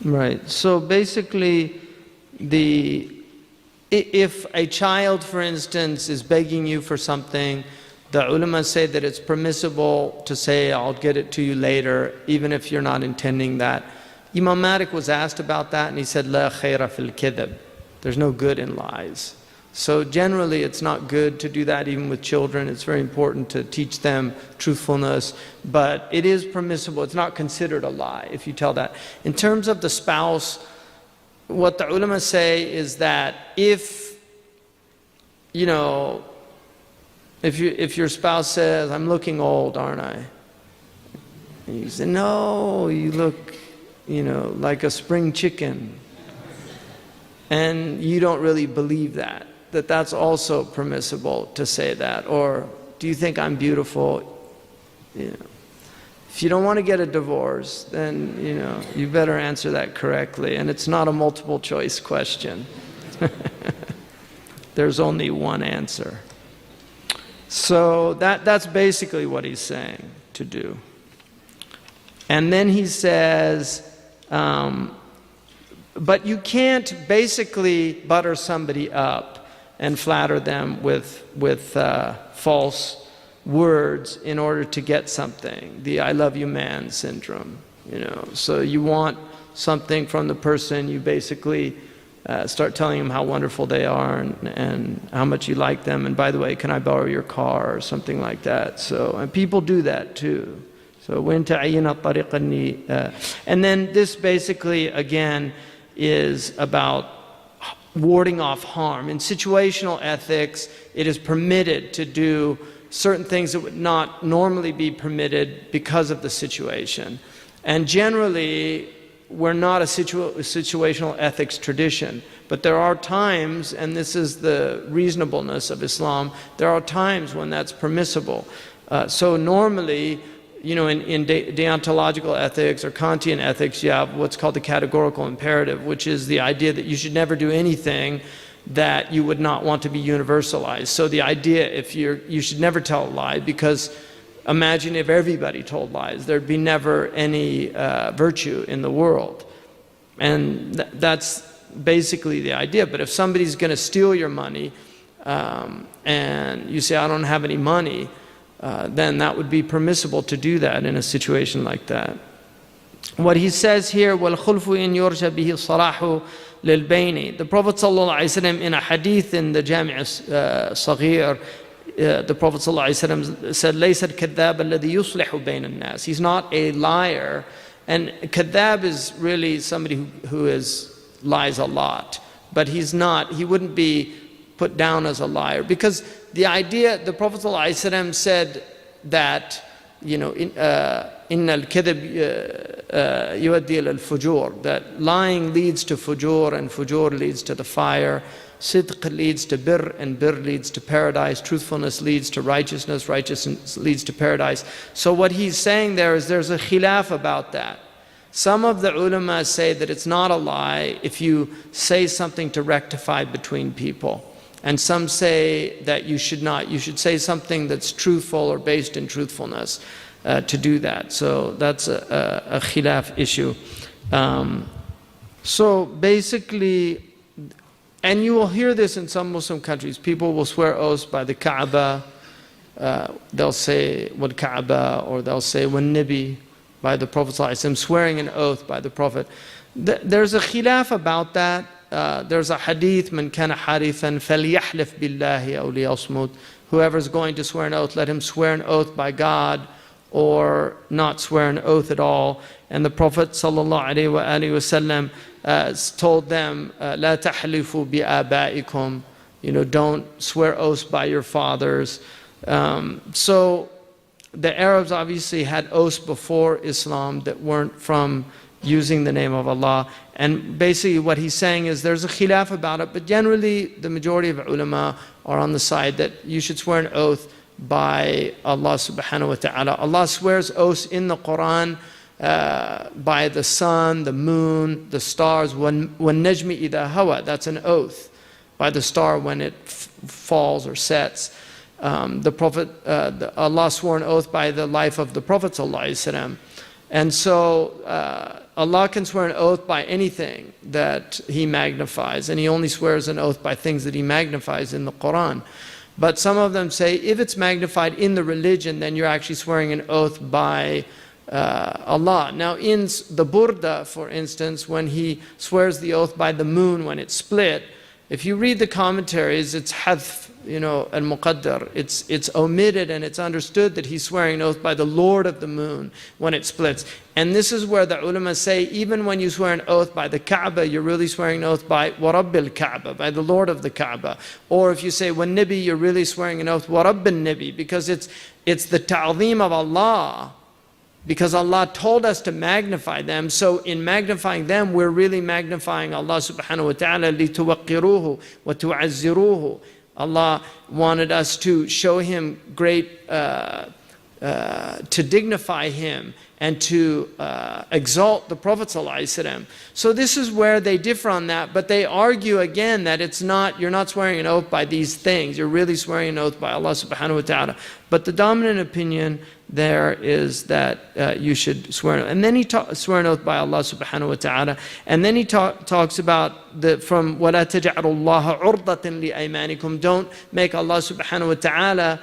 Right. So basically, if a child, for instance, is begging you for something, the ulama say that it's permissible to say, I'll get it to you later, even if you're not intending that. Imam Malik was asked about that, and he said, La khayra fil kidhab. There's no good in lies. So generally, it's not good to do that even with children. It's very important to teach them truthfulness, but it is permissible. It's not considered a lie if you tell that. In terms of the spouse, what the ulama say is that if your spouse says, I'm looking old, aren't I? And you say, no, you look, like a spring chicken. And you don't really believe that's also permissible to say that. Or, do you think I'm beautiful? If you don't want to get a divorce, then, you better answer that correctly. And it's not a multiple choice question. There's only one answer. So that's basically what he's saying to do. And then he says, but you can't basically butter somebody up and flatter them with false words in order to get something. The I love you man syndrome, So you want something from the person, you basically start telling them how wonderful they are and how much you like them. And by the way, can I borrow your car or something like that? So, and people do that too. So when ta'ayyana tariqani, and then this basically again is about warding off harm. In situational ethics, it is permitted to do certain things that would not normally be permitted because of the situation. And generally, we're not a situational ethics tradition, but there are times, and this is the reasonableness of Islam, there are times when that's permissible. So normally, in deontological ethics or Kantian ethics, you have what's called the categorical imperative, which is the idea that you should never do anything that you would not want to be universalized. So the idea, you should never tell a lie, because imagine if everybody told lies, there'd be never any virtue in the world. And that's basically the idea. But if somebody's going to steal your money and you say, I don't have any money, then that would be permissible to do that in a situation like that. What he says here, وَالْخُلْفُ إِنْ يُرْجَ بِهِ الصَّلَاحُ لِلْبَيْنِ. The Prophet ﷺ in a hadith in the Jami' Saghir, the Prophet ﷺ said, لَيْسَ الْكَذَّابَ الَّذِي يُصْلِحُ بَيْنَ النَّاسِ. He's not a liar. And kadhab is really somebody who lies a lot. But he wouldn't be put down as a liar. Because the idea, the Prophet ﷺ said that, إِنَّ الْكَذِبْ يُؤَدِّي إِلَى الْفُجُورِ, that lying leads to fujur, and fujur leads to the fire. Sidq leads to birr, and birr leads to paradise. Truthfulness leads to righteousness, righteousness leads to paradise. So what he's saying there is there's a khilaf about that. Some of the ulama say that it's not a lie if you say something to rectify between people. And some say that you should not. You should say something that's truthful or based in truthfulness to do that. So that's a khilaf issue. So basically, and you will hear this in some Muslim countries, people will swear oaths by the Kaaba. They'll say wal Kaaba, or they'll say wal Nabi, by the Prophet ﷺ, swearing an oath by the Prophet. There's a khilaf about that. There's a hadith, man kana harifan falyahlif billahi aw liyasmut. Whoever's going to swear an oath, let him swear an oath by God or not swear an oath at all. And the Prophet ﷺ told them, la tahlifu bi abaikum, don't swear oaths by your fathers. So the Arabs obviously had oaths before Islam that weren't from using the name of Allah. And basically what he's saying is there's a khilaf about it, but generally the majority of ulama are on the side that you should swear an oath by Allah subhanahu wa ta'ala. Allah swears oaths in the Quran by the sun, the moon, the stars. وَالنَّجْمِ إِذَا هَوَى, that's an oath. By the star when it falls or sets. The Prophet, Allah swore an oath by the life of the Prophet ﷺ. And so Allah can swear an oath by anything that He magnifies, and He only swears an oath by things that He magnifies in the Quran. But some of them say if it's magnified in the religion, then you're actually swearing an oath by Allah. Now in the Burda, for instance, when he swears the oath by the moon when it's split, if you read the commentaries, it's hadf, al-muqaddar. It's omitted, and it's understood that he's swearing an oath by the Lord of the moon when it splits. And this is where the ulama say, even when you swear an oath by the Kaaba, you're really swearing an oath by Warabbil Kaaba, by the Lord of the Kaaba. Or if you say Wan Nabi, you're really swearing an oath Warabbin Nabi, because it's the ta'zeem of Allah. Because Allah told us to magnify them, so in magnifying them, we're really magnifying Allah subhanahu wa ta'ala, لِتُوَقِّرُوهُ وَتُعَزِّرُوهُ. Allah wanted us to show Him great, to dignify Him and to exalt the Prophet ﷺ. So this is where they differ on that, but they argue again that you're not swearing an oath by these things, you're really swearing an oath by Allah subhanahu wa ta'ala. But the dominant opinion there is that you should swear an oath. And then he swear an oath by Allah subhanahu wa ta'ala. And then he talks about from وَلَا تَجْعَلُوا اللَّهَ عُرْضَةً لِأَيْمَانِكُمْ. Don't make Allah subhanahu wa ta'ala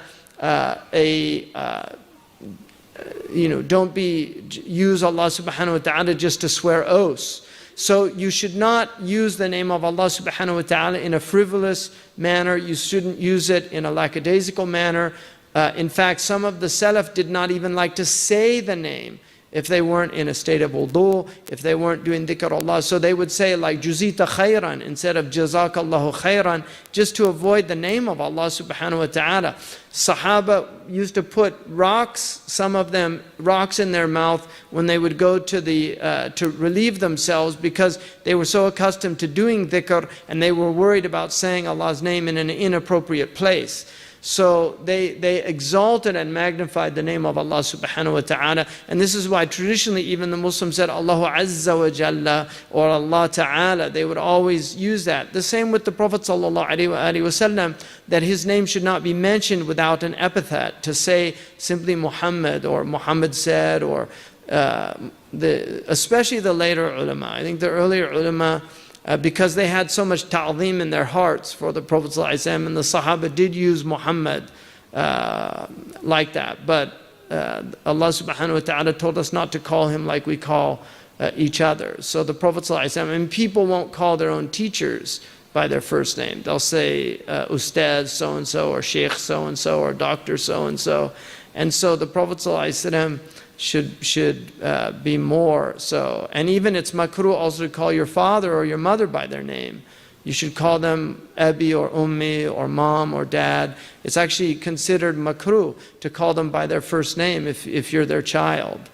don't use Allah subhanahu wa ta'ala just to swear oaths. So you should not use the name of Allah subhanahu wa ta'ala in a frivolous manner. You shouldn't use it in a lackadaisical manner. In fact, some of the Salaf did not even like to say the name if they weren't in a state of wudu, if they weren't doing dhikr Allah. So they would say like Juzita khayran instead of Jazakallahu khayran, just to avoid the name of Allah subhanahu wa ta'ala. Sahaba used to put rocks, some of them rocks in their mouth when they would go to relieve themselves, because they were so accustomed to doing dhikr and they were worried about saying Allah's name in an inappropriate place. So they exalted and magnified the name of Allah subhanahu wa ta'ala. And this is why traditionally even the Muslims said Allahu Azza wa Jalla or Allah Ta'ala. They would always use that. The same with the Prophet sallallahu alaihi wasallam, that his name should not be mentioned without an epithet. To say simply Muhammad or Muhammad said, or especially the later ulama. I think the earlier ulama, because they had so much ta'zeem in their hearts for the Prophet ﷺ, and the Sahaba did use Muhammad like that. But Allah subhanahu wa ta'ala told us not to call him like we call each other. So the Prophet ﷺ, and people won't call their own teachers by their first name. They'll say Ustaz so-and-so, or Sheikh so-and-so, or Doctor so-and-so. And so the Prophet ﷺ should be more so. And even it's makruh also to call your father or your mother by their name. You should call them Abi or Ummi or Mom or Dad. It's actually considered makruh to call them by their first name if you're their child.